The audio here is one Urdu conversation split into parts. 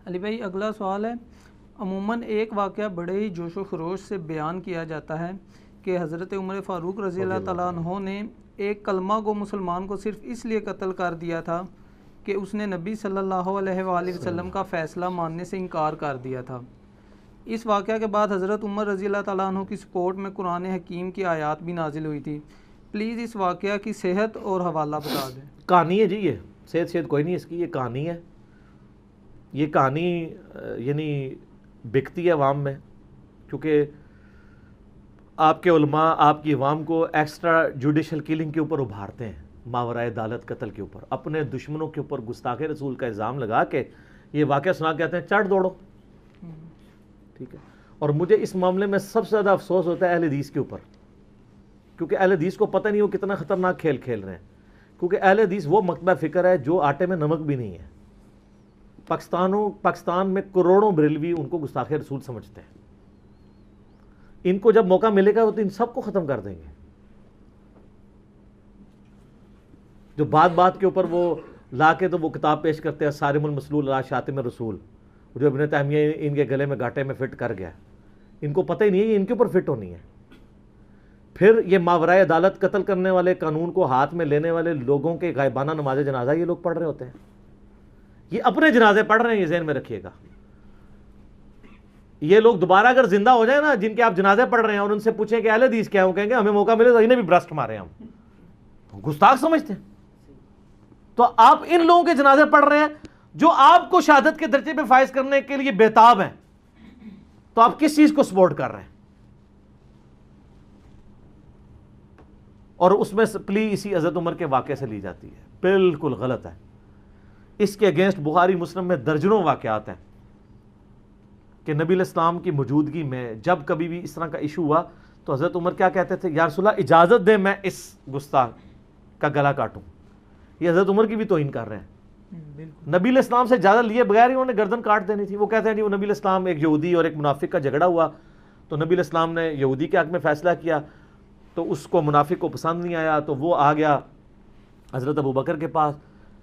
علی بھائی اگلا سوال ہے، عموماً ایک واقعہ بڑے ہی جوش و خروش سے بیان کیا جاتا ہے کہ حضرت عمر فاروق رضی اللہ تعالیٰ عنہ نے ایک کلمہ گو مسلمان کو صرف اس لیے قتل کر دیا تھا کہ اس نے نبی صلی اللہ علیہ وآلہ وسلم کا فیصلہ ماننے سے انکار کر دیا تھا۔ اس واقعہ کے بعد حضرت عمر رضی اللہ تعالیٰ عنہ کی سپورٹ میں قرآن حکیم کی آیات بھی نازل ہوئی تھی۔ پلیز اس واقعہ کی صحت اور حوالہ بتا دیں۔ کہانی ہے جی، یہ صحت کوئی نہیں اس کی، یہ کہانی ہے۔ یہ کہانی یعنی بکتی ہے عوام میں، کیونکہ آپ کے علماء آپ کی عوام کو ایکسٹرا جوڈیشل کلنگ کے اوپر ابھارتے ہیں، ماورائے عدالت قتل کے اوپر، اپنے دشمنوں کے اوپر گستاخ رسول کا الزام لگا کے یہ واقعہ سنا کے کہتے ہیں چڑھ دوڑو، ٹھیک ہے۔ اور مجھے اس معاملے میں سب سے زیادہ افسوس ہوتا ہے اہل حدیث کے اوپر، کیونکہ اہل حدیث کو پتہ نہیں وہ کتنا خطرناک کھیل کھیل رہے ہیں، کیونکہ اہل حدیث وہ مکتبہ فکر ہے جو آٹے میں نمک بھی نہیں ہے۔ پاکستان میں کروڑوں بریلوی ان کو گستاخ رسول سمجھتے ہیں۔ ان کو جب موقع ملے گا وہ تو ان سب کو ختم کر دیں گے۔ جو بات کے اوپر وہ لا کے تو وہ کتاب پیش کرتے ہیں صارم المسلول علی شاتم الرسول، جو ابن تیمیہ ان کے گلے میں گھاٹے میں فٹ کر گیا، ان کو پتہ ہی نہیں ہے یہ ان کے اوپر فٹ ہونی ہے۔ پھر یہ ماورائے عدالت قتل کرنے والے قانون کو ہاتھ میں لینے والے لوگوں کے غائبانہ نماز جنازہ یہ لوگ پڑھ رہے ہوتے ہیں، یہ اپنے جنازے پڑھ رہے ہیں، یہ ذہن میں رکھیے گا۔ یہ لوگ دوبارہ اگر زندہ ہو جائیں نا، جن کے آپ جنازے پڑھ رہے ہیں، اور ان سے پوچھیں کہ اہل حدیث کیا ہے، وہ کہیں گے ہمیں موقع ملے تو انہیں بھی برسٹ مارے ہم، گستاخ سمجھتے ہیں۔ تو آپ ان لوگوں کے جنازے پڑھ رہے ہیں جو آپ کو شہادت کے درجے پہ فائز کرنے کے لیے بےتاب ہیں، تو آپ کس چیز کو سپورٹ کر رہے ہیں؟ اور اس میں پلی اسی حضرت عمر کے واقعے سے لی جاتی ہے، بالکل غلط ہے۔ اس کے اگینسٹ بخاری مسلم میں درجنوں واقعات ہیں کہ نبی علیہ السلام کی موجودگی میں جب کبھی بھی اس طرح کا ایشو ہوا تو حضرت عمر کیا کہتے تھے، یا رسول اللہ اجازت دیں میں اس گستاخ کا گلا کاٹوں۔ یہ حضرت عمر کی بھی توہین کر رہے ہیں۔ نبی علیہ السلام سے اجازت لیے بغیر ہی انہوں نے گردن کاٹ دینی تھی۔ وہ کہتے ہیں جی وہ نبی علیہ السلام، ایک یہودی اور ایک منافق کا جھگڑا ہوا تو نبی علیہ السلام نے یہودی کے حق میں فیصلہ کیا، تو اس کو منافق کو پسند نہیں آیا، تو وہ آ گیا حضرت ابوبکر کے پاس۔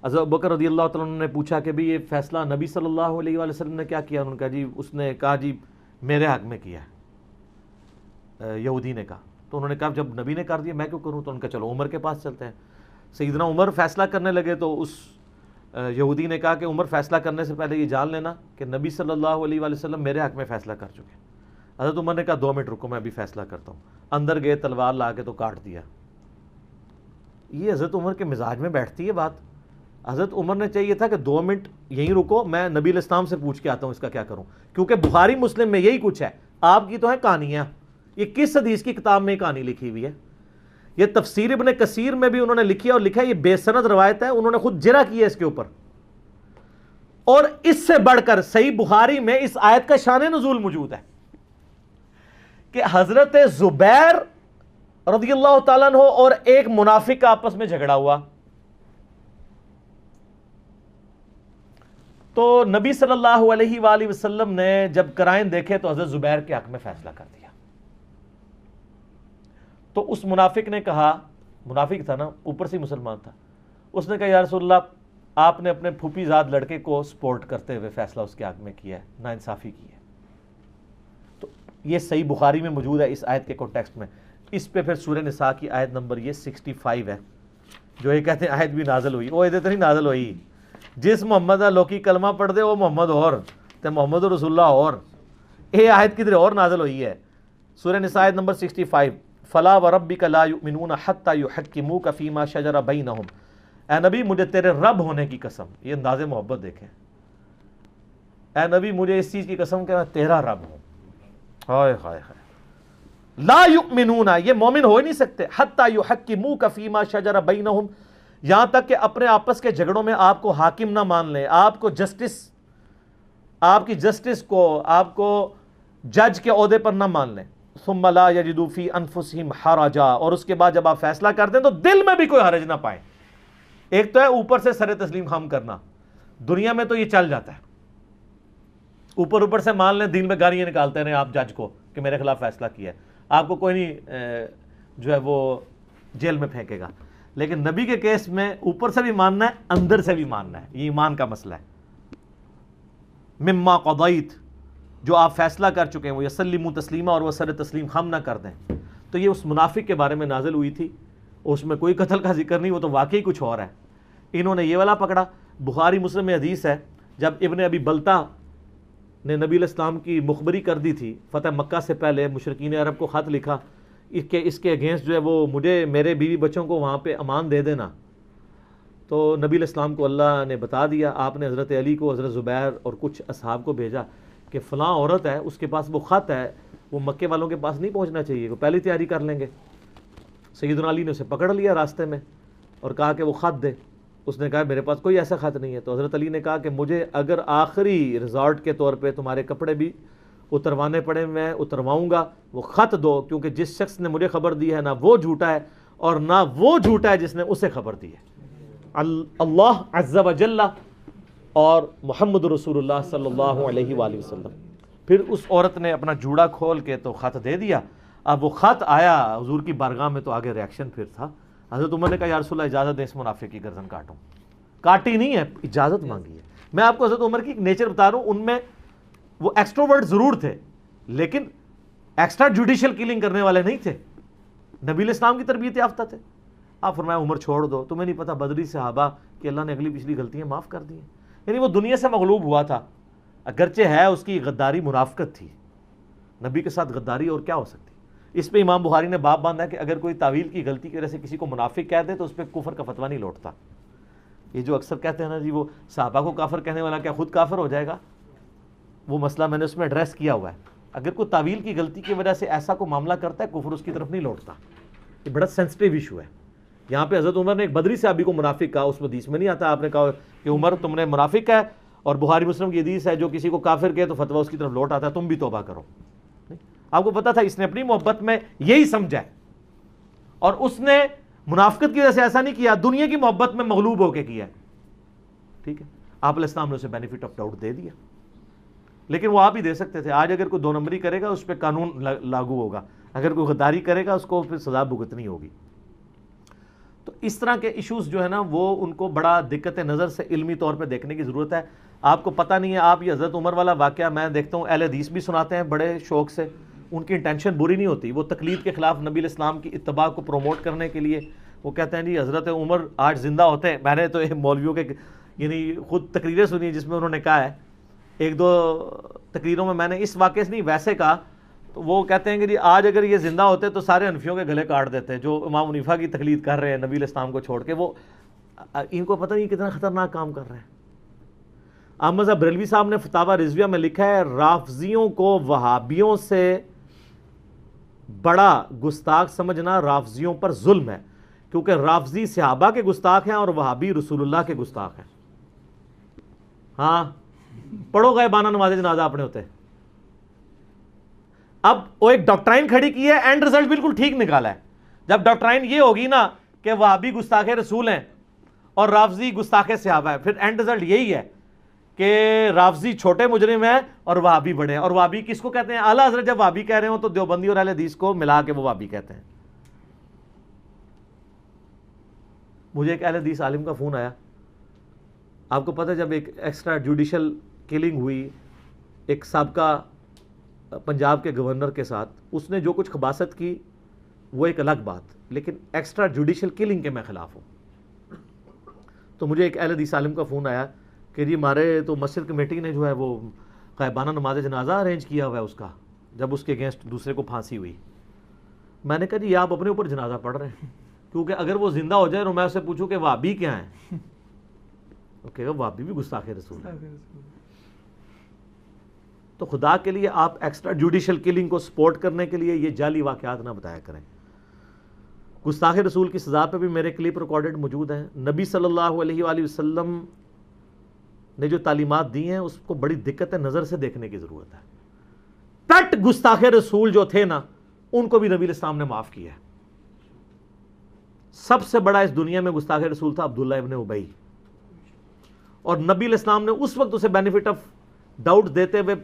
حضرت ابوبکر رضی اللہ تعالیٰ عنہ نے پوچھا کہ بھی یہ فیصلہ نبی صلی اللہ علیہ وآلہ وسلم نے کیا کیا؟ انہوں نے کہا جی اس نے کہا جی میرے حق میں کیا ہے، یہودی نے کہا۔ تو انہوں نے کہا جب نبی نے کر دیا میں کیوں کروں؟ تو ان کا چلو عمر کے پاس چلتے ہیں۔ سیدنا عمر فیصلہ کرنے لگے تو اس یہودی نے کہا کہ عمر فیصلہ کرنے سے پہلے یہ جان لینا کہ نبی صلی اللہ علیہ وآلہ وسلم میرے حق میں فیصلہ کر چکے ہیں۔ حضرت عمر نے کہا 2 منٹ رکو میں ابھی فیصلہ کرتا ہوں۔ اندر گئے، تلوار لا کے تو کاٹ دیا۔ یہ حضرت عمر کے مزاج میں بیٹھتی ہے بات؟ حضرت عمر نے چاہیے تھا کہ 2 منٹ یہیں رکو، میں نبی علیہ السلام سے پوچھ کے آتا ہوں اس کا کیا کروں، کیونکہ بخاری مسلم میں یہی کچھ ہے۔ آپ کی تو ہے کہانیاں، یہ کس حدیث کی کتاب میں کہانی لکھی ہوئی ہے؟ یہ تفسیر ابن کثیر میں بھی انہوں نے لکھی ہے، اور لکھا ہے یہ بے سند روایت ہے، انہوں نے خود جرح کی ہے اس کے اوپر۔ اور اس سے بڑھ کر صحیح بخاری میں اس آیت کا شان نزول موجود ہے کہ حضرت زبیر رضی اللہ تعالیٰ عنہ اور ایک منافق کا آپس میں جھگڑا ہوا، تو نبی صلی اللہ علیہ وآلہ وسلم نے جب قرائن دیکھے تو حضرت زبیر کے حق میں فیصلہ کر دیا۔ تو اس منافق نے کہا، منافق تھا نا، اوپر سے مسلمان تھا، اس نے کہا یا رسول اللہ آپ نے اپنے پھوپھی زاد لڑکے کو سپورٹ کرتے ہوئے فیصلہ اس کے حق میں کیا ہے، ناانصافی کی ہے۔ تو یہ صحیح بخاری میں موجود ہے اس آیت کے کانٹیکسٹ میں۔ اس پہ پھر سورہ نساء کی آیت نمبر یہ 65 ہے، جو یہ کہتے ہیں آیت بھی نازل ہوئی، وہ ادھر نہیں نازل ہوئی، جس محمد لوکی کلمہ پڑھ دے وہ محمد اور تے محمد رسول اللہ اور، یہ آیت کدھر اور نازل ہوئی ہے؟ سورہ نساء آیت نمبر 65، فلا وربک لا یؤمنون حتی یحکموک فیما شجر بینہم، اے نبی مجھے تیرے رب ہونے کی قسم، یہ انداز محبت دیکھیں، اے نبی مجھے اس چیز کی قسم کہ میں تیرا رب ہوں، ہائے ہائے ہائے، لا یؤمنون، یہ مومن ہو ہی نہیں سکتے، حتی یحکموک فیما شجر بینہم، یہاں تک کہ اپنے آپس کے جھگڑوں میں آپ کو حاکم نہ مان لیں، آپ کو جسٹس، آپ کی جسٹس کو، آپ کو جج کے عہدے پر نہ مان لیں، ثم لا یجدوا فی انفسہم حرجا، اور اس کے بعد جب آپ فیصلہ کر دیں تو دل میں بھی کوئی حرج نہ پائیں۔ ایک تو ہے اوپر سے سر تسلیم خام کرنا، دنیا میں تو یہ چل جاتا ہے، اوپر سے مان لیں، دل میں گالیاں نکالتے رہیں آپ جج کو کہ میرے خلاف فیصلہ کیا ہے، آپ کو کوئی نہیں جو ہے وہ جیل میں پھینکے گا۔ لیکن نبی کے کیس میں اوپر سے بھی ماننا ہے، اندر سے بھی ماننا ہے، یہ ایمان کا مسئلہ ہے۔ مما قضیت، جو آپ فیصلہ کر چکے ہیں، وہ یسلموا تسلیما، اور وہ سر تسلیم خم نہ کر دیں. تو یہ اس منافق کے بارے میں نازل ہوئی تھی، اس میں کوئی قتل کا ذکر نہیں، وہ تو واقعی کچھ اور ہے. انہوں نے یہ والا پکڑا. بخاری مسلم میں حدیث ہے، جب ابن ابی بلتا نے نبی علیہ السلام کی مخبری کر دی تھی فتح مکہ سے پہلے، مشرکین عرب کو خط لکھا اس کے اگینسٹ جو ہے وہ مجھے میرے بیوی بچوں کو وہاں پہ امان دے دینا. تو نبی علیہ السلام کو اللہ نے بتا دیا. آپ نے حضرت علی کو، حضرت زبیر اور کچھ اصحاب کو بھیجا کہ فلاں عورت ہے، اس کے پاس وہ خط ہے، وہ مکے والوں کے پاس نہیں پہنچنا چاہیے، وہ پہلی تیاری کر لیں گے. سیدنا علی نے اسے پکڑ لیا راستے میں اور کہا کہ وہ خط دے. اس نے کہا میرے پاس کوئی ایسا خط نہیں ہے. تو حضرت علی نے کہا کہ مجھے اگر آخری ریزارٹ کے طور پہ تمہارے کپڑے بھی اتروانے پڑے میں اترواؤں گا، وہ خط دو، کیونکہ جس شخص نے مجھے خبر دی ہے نہ وہ جھوٹا ہے اور نہ وہ جھوٹا ہے جس نے اسے خبر دی ہے. اللہ عز و جل اور محمد رسول اللہ صلی اللہ علیہ وآلہ وسلم. پھر اس عورت نے اپنا جوڑا کھول کے تو خط دے دیا. اب وہ خط آیا حضور کی بارگاہ میں تو آگے ریاکشن پھر تھا. حضرت عمر نے کہا یا رسول اللہ اجازت دیں اس منافق کی گردن کاٹوں. کاٹی نہیں ہے، اجازت مانگی ہے. میں آپ کو حضرت عمر کی نیچر بتا رہا ہوں، ان میں وہ ایکسٹروورٹ ضرور تھے لیکن ایکسٹرا جوڈیشل کلنگ کرنے والے نہیں تھے. نبی علیہ السلام کی تربیت یافتہ تھے. آپ فرمایا عمر چھوڑ دو، تمہیں نہیں پتا بدری صحابہ کہ اللہ نے اگلی پچھلی غلطیاں معاف کر دی ہیں. یعنی وہ دنیا سے مغلوب ہوا تھا، اگرچہ ہے اس کی غداری منافقت تھی. نبی کے ساتھ غداری اور کیا ہو سکتی. اس پہ امام بخاری نے باب باندھا ہے کہ اگر کوئی تعویل کی غلطی کی وجہ سے کسی کو منافق کہہ دے تو اس پہ کفر کا فتویٰ نہیں لوٹتا. یہ جو اکثر کہتے ہیں نا جی وہ صحابہ کو کافر کہنے والا کیا خود کافر ہو جائے گا، وہ مسئلہ میں نے اس میں ایڈریس کیا ہوا ہے. اگر کوئی تعویل کی غلطی کی وجہ سے ایسا کوئی معاملہ کرتا ہے کفر اس کی طرف نہیں لوٹتا. یہ بڑا سینسٹیو ایشو ہے. یہاں پہ حضرت عمر نے ایک بدری صحابی کو منافق کہا، اس حدیث میں نہیں آتا آپ نے کہا کہ عمر تم نے منافق ہے، اور بخاری مسلم کی حدیث ہے جو کسی کو کافر کہے تو فتویٰ اس کی طرف لوٹ آتا ہے، تم بھی توبہ کرو. آپ کو پتا تھا اس نے اپنی محبت میں یہی سمجھا ہے، اور اس نے منافقت کی وجہ سے ایسا نہیں کیا، دنیا کی محبت میں مغلوب ہو کے کیا ہے. ٹھیک ہے، آپ علیہ السلام نے اسے بینیفٹ آف ڈاؤٹ دے دیا، لیکن وہ آپ ہی دے سکتے تھے. آج اگر کوئی دو نمبری کرے گا اس پہ قانون لاگو ہوگا، اگر کوئی غداری کرے گا اس کو پھر سزا بھگتنی ہوگی. تو اس طرح کے ایشوز جو ہے نا وہ ان کو بڑا دقت نظر سے علمی طور پہ دیکھنے کی ضرورت ہے. آپ کو پتہ نہیں ہے، آپ یہ حضرت عمر والا واقعہ میں دیکھتا ہوں اہل حدیث بھی سناتے ہیں بڑے شوق سے، ان کی انٹینشن بری نہیں ہوتی. وہ تقلید کے خلاف نبی علیہ السلام کی اتباع کو پروموٹ کرنے کے لیے وہ کہتے ہیں جی حضرت عمر آج زندہ ہوتے ہیں. میں نے تو مولویوں کے یعنی خود تقریریں سنی جس میں انہوں نے کہا ہے، ایک دو تقریروں میں نے اس واقعے سے نہیں ویسے کہا، تو وہ کہتے ہیں کہ جی آج اگر یہ زندہ ہوتے تو سارے حنفیوں کے گلے کاٹ دیتے جو امام حنیفہ کی تقلید کر رہے ہیں نبی علیہ السلام کو چھوڑ کے. وہ ان کو پتہ نہیں کتنا خطرناک کام کر رہے ہیں. احمد صاحب بریلوی صاحب نے فتاوی رضویہ میں لکھا ہے رافضیوں کو وہابیوں سے بڑا گستاخ سمجھنا رافضیوں پر ظلم ہے، کیونکہ رافضی صحابہ کے گستاخ ہیں اور وہابی رسول اللہ کے گستاخ ہیں. ہاں پڑھو غائبانہ نماز جنازہ اپنے ہوتے. اب وہ ایک ڈاکٹرائن کھڑی کی ہے، اینڈ رزلٹ بالکل ٹھیک نکالا ہے. جب ڈاکٹرائن یہ ہوگی نا کہ وہابی گستاخ رسول ہیں اور رافضی گستاخ صحابہ ہے، پھر اینڈ رزلٹ یہی ہے کہ رافضی چھوٹے مجرم ہیں اور وہابی بڑے ہیں. اور وہابی کس کو کہتے ہیں؟ اعلیٰ حضرت جب وہابی کہہ رہے ہوں تو دیوبندی اور اہل حدیث کو ملا کے وہ وہابی کہتے ہیں. مجھے ایک اہل حدیث عالم کا فون آیا. آپ کو پتہ جب ایک ایکسٹرا جوڈیشل کلنگ ہوئی ایک سابقہ پنجاب کے گورنر کے ساتھ، اس نے جو کچھ خباثت کی وہ ایک الگ بات، لیکن ایکسٹرا جوڈیشل کلنگ کے میں خلاف ہوں. تو مجھے ایک اہل حدیث عالم کا فون آیا کہ جی ہمارے تو مسجد کمیٹی نے جو ہے وہ غائبانہ نماز جنازہ ارینج کیا ہوا ہے اس کا، جب اس کے اگینسٹ دوسرے کو پھانسی ہوئی. میں نے کہا جی آپ اپنے اوپر جنازہ پڑھ رہے ہیں، کیونکہ اگر وہ زندہ ہو جائے اور میں اسے پوچھوں کہ وہابی کیا ہیں، اوکے وہابی بھی گستاخ رسول ہے. تو خدا کے لیے آپ ایکسٹرا جوڈیشل کلنگ کو سپورٹ کرنے کے لیے یہ جعلی واقعات نہ بتایا کریں. گستاخ رسول کی سزا پہ بھی میرے کلپ ریکارڈڈ موجود ہیں. نبی صلی اللہ علیہ وآلہ وسلم نے جو تعلیمات دی ہیں اس کو بڑی دقت نظر سے دیکھنے کی ضرورت ہے. پٹ گستاخ رسول جو تھے نا ان کو بھی نبی علیہ السلام نے معاف کیا ہے. سب سے بڑا اس دنیا میں گستاخ رسول تھا عبداللہ ابن ابی، اور نبی علیہ السلام نے اس وقت اسے بینیفٹ آف ڈاؤٹ دیتے ہوئے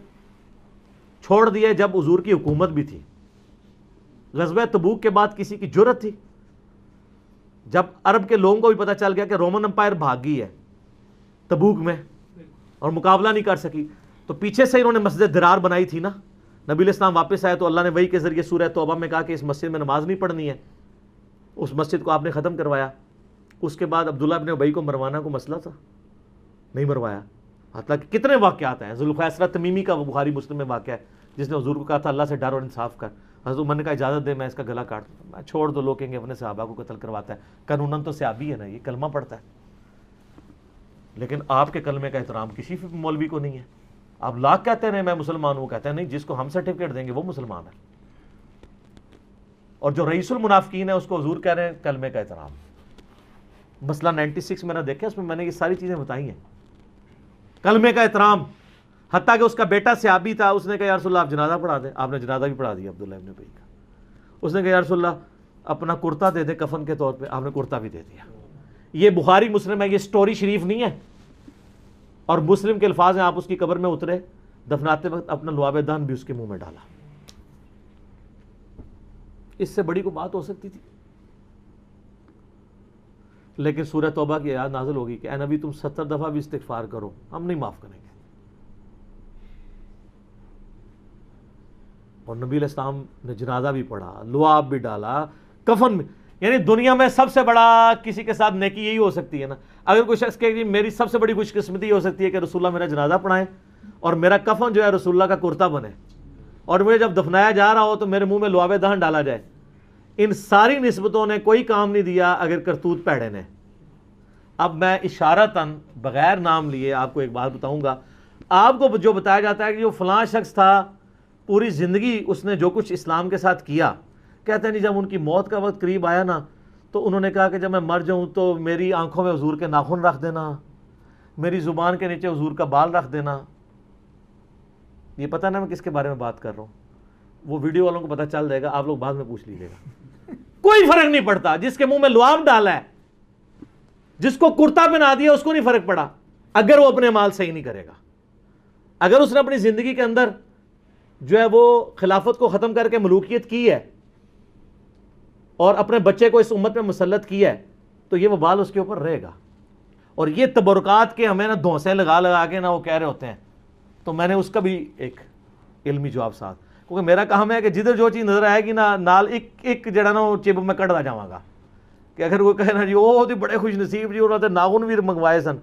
چھوڑ دیا جب حضور کی حکومت بھی تھی. غزوہ تبوک کے بعد کسی کی جرت تھی؟ جب عرب کے لوگوں کو بھی پتہ چل گیا کہ رومن امپائر بھاگ گئی ہے تبوک میں اور مقابلہ نہیں کر سکی، تو پیچھے سے انہوں نے مسجد درار بنائی تھی نا، نبی علیہ السلام واپس آئے تو اللہ نے وحی کے ذریعے سورہ توبہ میں کہا کہ اس مسجد میں نماز نہیں پڑھنی ہے، اس مسجد کو آپ نے ختم کروایا۔ اس کے بعد عبداللہ ابن ابی کو مروانا کو مسئلہ تھا، نہیں مروایا۔ حتیٰ کہ کتنے واقعات ہیں، ذوالخیسرہ تمیمی کا بخاری مسلم میں واقعہ ہے، جس نے حضور کو کہا تھا اللہ سے ڈر اور انصاف کر، حضرت عمر نے کہا اجازت دے میں اس کا گلا کاٹ دوں، میں چھوڑ دو، لوگ کہیں گے اپنے صحابہ کو قتل کرواتا ہے، قانوناً تو صحابی ہے نا، یہ کلمہ پڑھتا ہے، لیکن آپ کے کلمے کا احترام کسی مولوی کو نہیں ہے۔ آپ لاکھ کہتے ہیں میں مسلمان ہوں، کہتے ہیں نہیں، جس کو ہم سرٹیفکیٹ دیں گے وہ مسلمان ہے، اور جو رئیس المنافقین ہے اس کو حضور کہہ رہے ہیں کلمے کا احترام۔ مسئلہ 96 میں نے دیکھا، اس میں میں نے یہ ساری چیزیں بتائی ہیں، کلمے کا احترام۔ حتیٰ کہ اس کا بیٹا صحابی تھا، اس نے کہا یا رسول اللہ آپ جنازہ پڑھا دیں، آپ نے جنازہ بھی پڑھا دیا عبداللہ ابن ابی کا۔ اس نے کہا یا رسول اللہ اپنا کرتا دے دیں کفن کے طور پہ، آپ نے کرتا بھی دے دیا۔ یہ بخاری مسلم ہے، یہ سٹوری شریف نہیں ہے، اور مسلم کے الفاظ ہیں، آپ اس کی قبر میں اترے، دفناتے وقت اپنا لعاب دہن بھی اس کے منہ میں ڈالا۔ اس سے بڑی کوئی بات ہو سکتی تھی؟ لیکن سورہ توبہ کی آیات نازل ہوگی کہ اے نبی تم 70 دفعہ بھی استغفار کرو، ہم نہیں معاف کریں گے۔ اور نبی علیہ السلام نے جنازہ بھی پڑھا، لعاب بھی ڈالا، کفن بھی، یعنی دنیا میں سب سے بڑا کسی کے ساتھ نیکی یہی ہو سکتی ہے نا۔ اگر کوئی شخص کہے کہ میری سب سے بڑی خوش قسمتی یہ ہو سکتی ہے کہ رسول اللہ میرا جنازہ پڑھائیں اور میرا کفن جو ہے رسول اللہ کا کرتا بنے، اور مجھے جب دفنایا جا رہا ہو تو میرے منہ میں لعاب دہن ڈالا جائے، ان ساری نسبتوں نے کوئی کام نہیں دیا اگر کرتوت پیڑے نے۔ اب میں اشارتاً بغیر نام لیے آپ کو ایک بات بتاؤں گا، آپ کو جو بتایا جاتا ہے کہ جو فلاں شخص تھا پوری زندگی اس نے جو کچھ اسلام کے ساتھ کیا، کہتے ہیں نہیں جب ان کی موت کا وقت قریب آیا نا تو انہوں نے کہا کہ جب میں مر جاؤں تو میری آنکھوں میں حضور کے ناخن رکھ دینا، میری زبان کے نیچے حضور کا بال رکھ دینا۔ یہ پتہ نا میں کس کے بارے میں بات کر رہا ہوں، وہ ویڈیو والوں کو پتہ چل جائے گا، آپ لوگ بعد میں پوچھ لیجیے گا۔ کوئی فرق نہیں پڑتا، جس کے منہ میں لعاب ڈالا ہے، جس کو کرتا پہنا دیا اس کو نہیں فرق پڑا، اگر وہ اپنے مال صحیح نہیں کرے گا۔ اگر اس نے اپنی زندگی کے اندر جو ہے وہ خلافت کو ختم کر کے ملوکیت کی ہے اور اپنے بچے کو اس امت میں مسلط کیا ہے تو یہ وبال اس کے اوپر رہے گا۔ اور یہ تبرکات کے ہمیں نا دھونسے لگا کے نا وہ کہہ رہے ہوتے ہیں، تو میں نے اس کا بھی ایک علمی جواب ساتھ، کیونکہ میرا کام ہے کہ جدھر جو چیز نظر آئے گی نا نال ایک جڑا نا وہ چب میں کڑھتا جاواں گا، کہ اگر وہ کہے نا جی وہ تو بڑے خوش نصیب جی انہوں نے ناخن بھی منگوائے سن،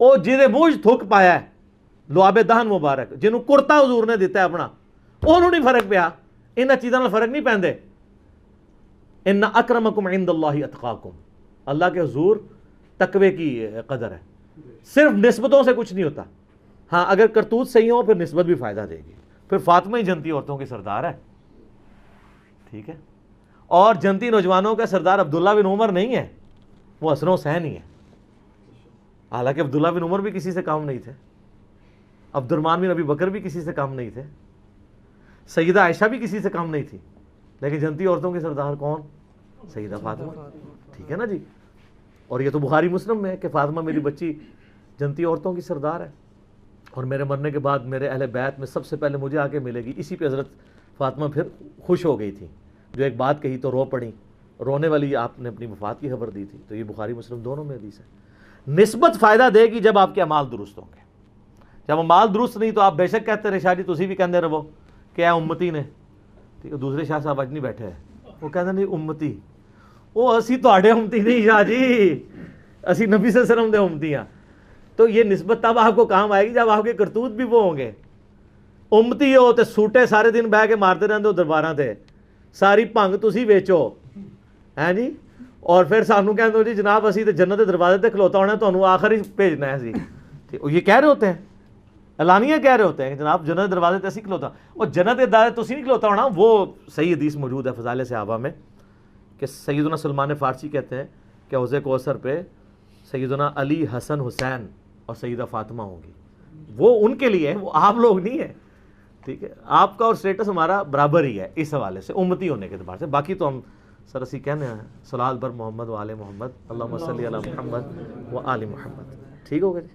وہ جہدے منہ تھک پایا ہے لعاب دہن مبارک، جنہوں کرتا حضور نے دیتا ہے اپنا، انہوں نہیں فرق پیا، انہاں چیزاں نال فرق نہیں پیندے۔ ان اکرمکم عند اللہ اتقاکم، اللہ کے حضور تقوی کی قدر ہے، صرف نسبتوں سے کچھ نہیں ہوتا۔ ہاں اگر کرتوت صحیح ہو پھر نسبت بھی فائدہ دے گی، پھر فاطمہ ہی جنتی عورتوں کی سردار ہے، ٹھیک ہے، اور جنتی نوجوانوں کا سردار عبداللہ بن عمر نہیں ہے، وہ حسن و حسین ہی ہے، حالانکہ عبداللہ بن عمر بھی کسی سے کم نہیں تھے، عبد الرحمن بن ابی بکر بھی کسی سے کم نہیں تھے، سیدہ عائشہ بھی کسی سے کم نہیں تھی، لیکن جنتی عورتوں کی سردار کون؟ سیدہ فاطمہ، ٹھیک ہے نا جی۔ اور یہ تو بخاری مسلم میں ہے کہ فاطمہ میری بچی جنتی عورتوں کی سردار ہے، اور میرے مرنے کے بعد میرے اہل بیت میں سب سے پہلے مجھے آ کے ملے گی۔ اسی پہ حضرت فاطمہ پھر خوش ہو گئی تھی، جو ایک بات کہی تو رو پڑی، رونے والی آپ نے اپنی وفات کی خبر دی تھی، تو یہ بخاری مسلم دونوں میں حدیث ہے۔ نسبت فائدہ دے گی جب آپ کے اعمال درست ہوں گے، جب اعمال درست نہیں تو آپ بے شک کہتے رہے شاہ جی تسی بھی کہندے رہو کہ اے امتی نے، دوسرے شاہ صاحب اج نہیں بیٹھے ہیں، وہ کہتے نہیں امتی، وہ اسی تواڈے امتی نہیں شاہ جی، اسی نبی صلی اللہ علیہ وسلم دے امتی ہیں۔ تو یہ نسبت تب آپ کو کام آئے گی جب آپ کے کرتوت بھی وہ ہوں گے۔ امتی ہو تو سوٹے سارے دن بہ کے مارتے رہتے ہو درباراں تے، ساری بھنگ تسی ویچو ہیں جی، اور پھر سانوں کہندے ہو جی جناب اسی تے جنت دے دروازے تے کھلوتا ہونا، تانوں آخر ہی بھیجنا ہے اسی، یہ کہہ رہے ہوتے ہیں، اعلانیہ کہہ رہے ہوتے ہیں کہ جناب جنت دروازے تے اسی کھلوتا، اور جنت دے دروازے تسی نہیں کھلوتا ہونا۔ وہ صحیح حدیث موجود ہے فضائل صحابہ میں کہ سیدنا سلمان فارسی کہتے ہیں کہ حوض کوثر پہ سیدنا علی، حسن، حسین اور سیدہ فاطمہ ہوں گی، وہ ان کے لیے، وہ آپ لوگ نہیں ہیں، ٹھیک ہے، آپ کا اور سٹیٹس ہمارا برابر ہی ہے اس حوالے سے امتی ہونے کے اعتبار سے۔ باقی تو ہم سر اسی کہنے ہیں صلاۃ بر محمد و آل محمد، اللہم صلی علی محمد و آل محمد، ٹھیک ہوگا جی۔